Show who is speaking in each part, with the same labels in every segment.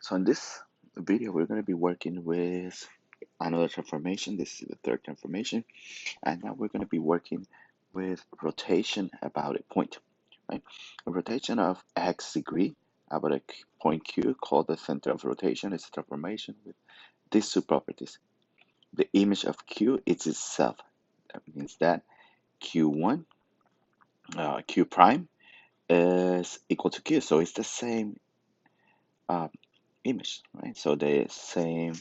Speaker 1: So in this video, we're going to be working with another transformation. This is the third transformation. And now we're going to be working with rotation about a point, right? A rotation of x degree about a point Q called the center of rotation is a transformation with these two properties. The image of Q is itself. That means that Q1, Q prime is equal to Q. So it's the same uh, image, right? So the same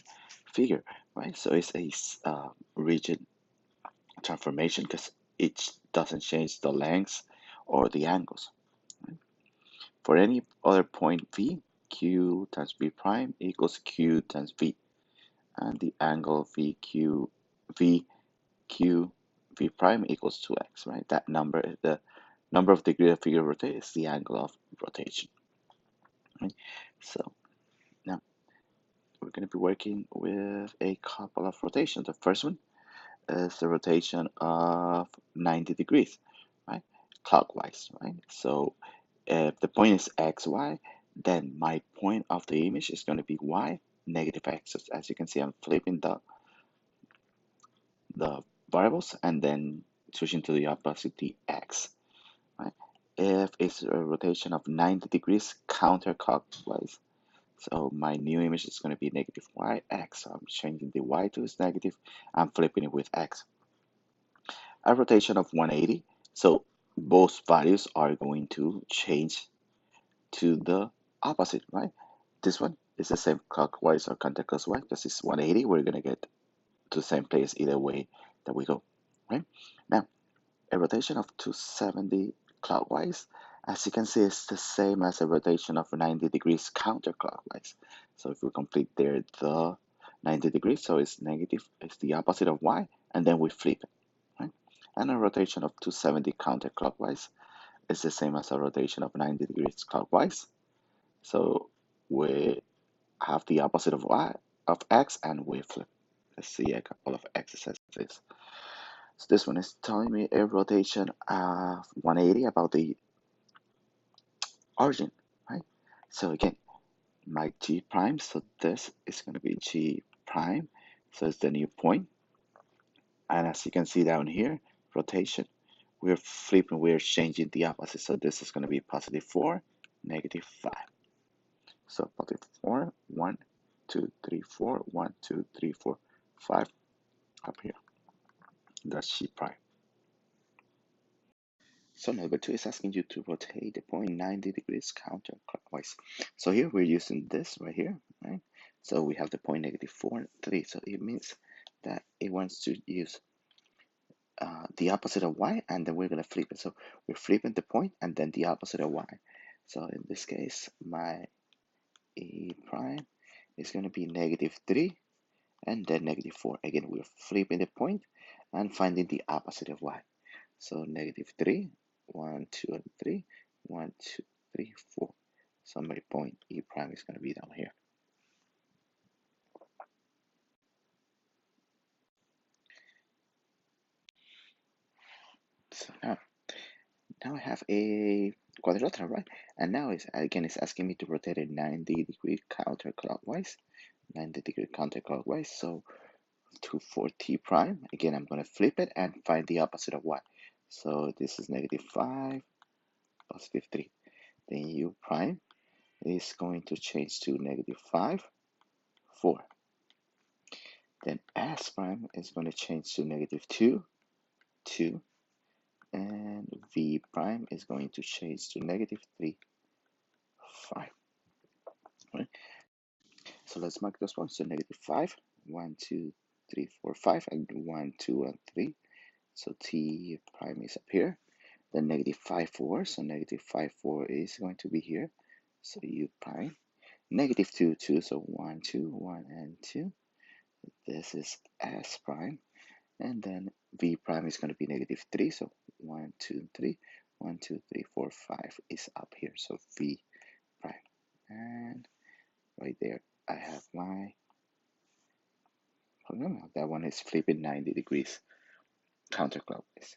Speaker 1: figure, right? So it's a rigid transformation because it doesn't change the lengths or the angles. Right? For any other point V, Q times V prime equals Q times V, and the angle V Q V prime equals 2x, right? That number, the number of degree the figure rotates, is the angle of rotation. Right? So now we're going to be working with a couple of rotations. The first one is the rotation of 90 degrees, right? Clockwise, right? So if the point is xy, then my point of the image is going to be y, negative x. So as you can see, I'm flipping the variables and then switching to the opposite, the x, right? If it's a rotation of 90 degrees counterclockwise, so my new image is going to be negative y, x. So I'm changing the y to its negative. I'm flipping it with x. A rotation of 180. So both values are going to change to the opposite, right? This one is the same clockwise or counterclockwise because it's 180. We're going to get to the same place either way that we go, right? Now, a rotation of 270 clockwise, as you can see, is the same as a rotation of 90 degrees counterclockwise. So if we complete there the 90 degrees, so it's negative, it's the opposite of y, and then we flip it, right? And a rotation of 270 counterclockwise is the same as a rotation of 90 degrees clockwise. So we have the opposite of y of x and we flip. Let's see a couple of exercises. So this one is telling me a rotation of 180 about the origin, right? So again, my G prime, so this is going to be G prime. So it's the new point. And as you can see down here, rotation, we're flipping, we're changing the opposite. So this is going to be positive 4, negative 5. So positive 4, 1, 2, 3, 4, 1, 2, 3, 4, 5 up here. That's G prime. So number 2 is asking you to rotate the point 90 degrees counterclockwise. So here we're using this right here, right? So we have the point negative 4, 3. So it means that it wants to use the opposite of y, and then we're going to flip it. So we're flipping the point and then the opposite of y. So in this case, my E prime is going to be negative 3 and then negative 4. Again, we're flipping the point and finding the opposite of y. So negative 3, 1, 2, and 3, 1, 2, 3, 4. So my point E prime is going to be down here. So now I have a quadrilateral, right? And now it's asking me to rotate it 90 degree counterclockwise. 90 degree counterclockwise. So for T prime, again, I'm going to flip it and find the opposite of y. So this is negative 5, positive 3. Then U prime is going to change to negative 5, 4. Then S prime is going to change to negative 2, 2. And V prime is going to change to negative 3, 5. Right? So let's mark those points. So negative 5, 1, 2, 3, 4, 5, and 1, 2, and 3. So T prime is up here. Then negative 5, 4. So negative 5, 4 is going to be here. So U prime. Negative 2, 2. So 1, 2, 1, and 2. This is S prime. And then V prime is going to be negative 3. So 1, 2, 3. 1, 2, 3, 4, 5 is up here. So V prime. And right there, I have my polynomial. That one is flipping 90 degrees counterclockwise.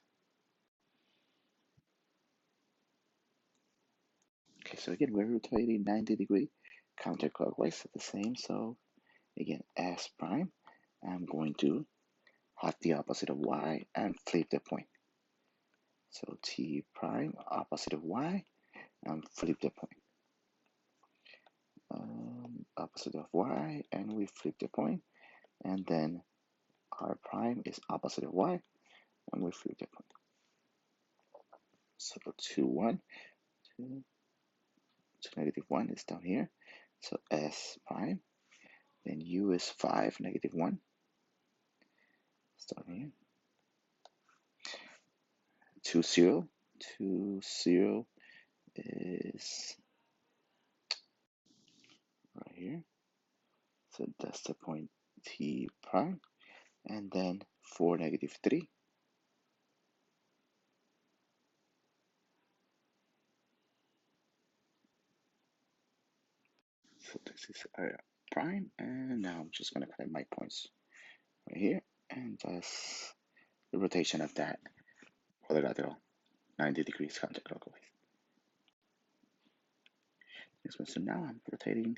Speaker 1: Okay, so again, we're rotating 90 degrees counterclockwise the same. So again, S prime, I'm going to have the opposite of y and flip the point. So T prime, opposite of y, and flip the point. Opposite of y, and we flip the point. And then R prime is opposite of y, and we flip the point. So 2, 1, 2, 2, -1 is down here. So S prime, then U is 5, -1, it's down here. 2, 0, 2, 0 is right here. So that's the point T prime. And then 4, -3. So this is prime. And now I'm just going to collect my points right here. And that's the rotation of that quadrilateral, 90 degrees counterclockwise. Next one. So now I'm rotating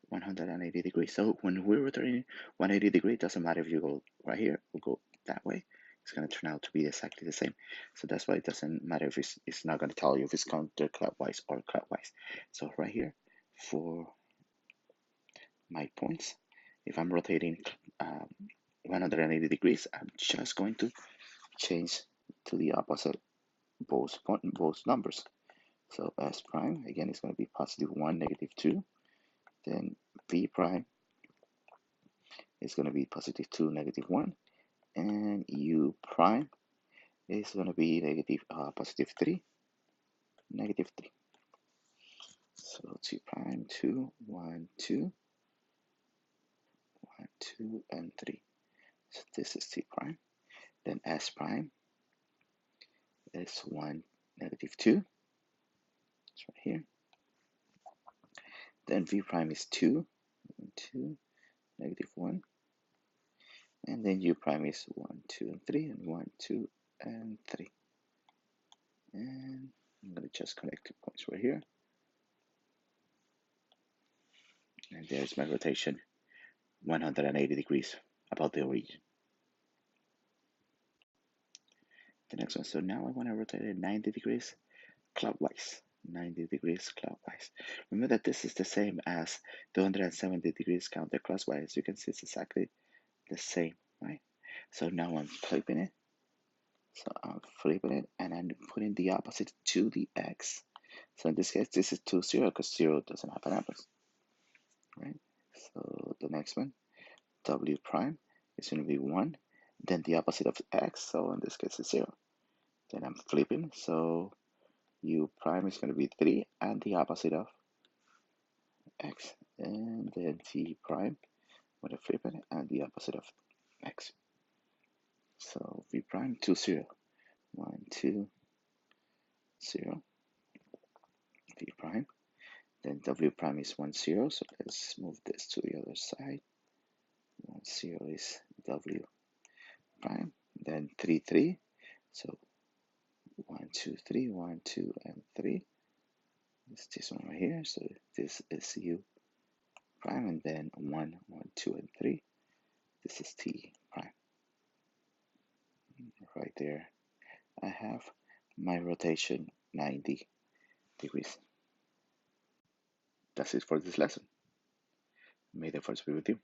Speaker 1: 180 degrees. So when we're rotating 180 degrees, it doesn't matter if you go right here or go that way. It's going to turn out to be exactly the same. So that's why it doesn't matter if it's not going to tell you if it's counterclockwise or clockwise. So right here, for my points, if I'm rotating 180 degrees, I'm just going to change to the opposite both numbers. So S prime, again, is going to be +1, -2. Then V prime is going to be +2, -1. And U prime is going to be +3, -3. So 2 prime, 2, 1, 2, 1, 2, and 3. So this is T prime. Then S prime is 1, -2. It's right here. Then V prime is 2, 2, -1. And then U prime is 1, 2, and 3, and 1, 2, and 3. And I'm going to just connect 2 points right here. And there's my rotation, 180 degrees about the origin. The next one. So now I want to rotate it 90 degrees clockwise. 90 degrees clockwise. Remember that this is the same as the 170 degrees counterclockwise. You can see it's exactly the same, right? So now I'm flipping it. So I'm flipping it and I'm putting the opposite to the x. So in this case, this is 2, 0 because 0 doesn't have an opposite, right? So the next one, W prime is going to be 1. Then the opposite of x, so in this case, it's 0. Then I'm flipping, so U prime is going to be 3 and the opposite of x. And then V prime, I'm going to flip it and the opposite of x. So V prime, 2, 0. 1, 2, 0. V prime. Then W prime is 1, 0. So let's move this to the other side. 1, 0 is W prime. Then 3, 3. So 1, 2, 3, 1, 2, and 3. It's this one right here. So this is U prime, and then 1, 1, 2, and 3. This is T prime. Right there, I have my rotation 90 degrees. That's it for this lesson. May the force be with you.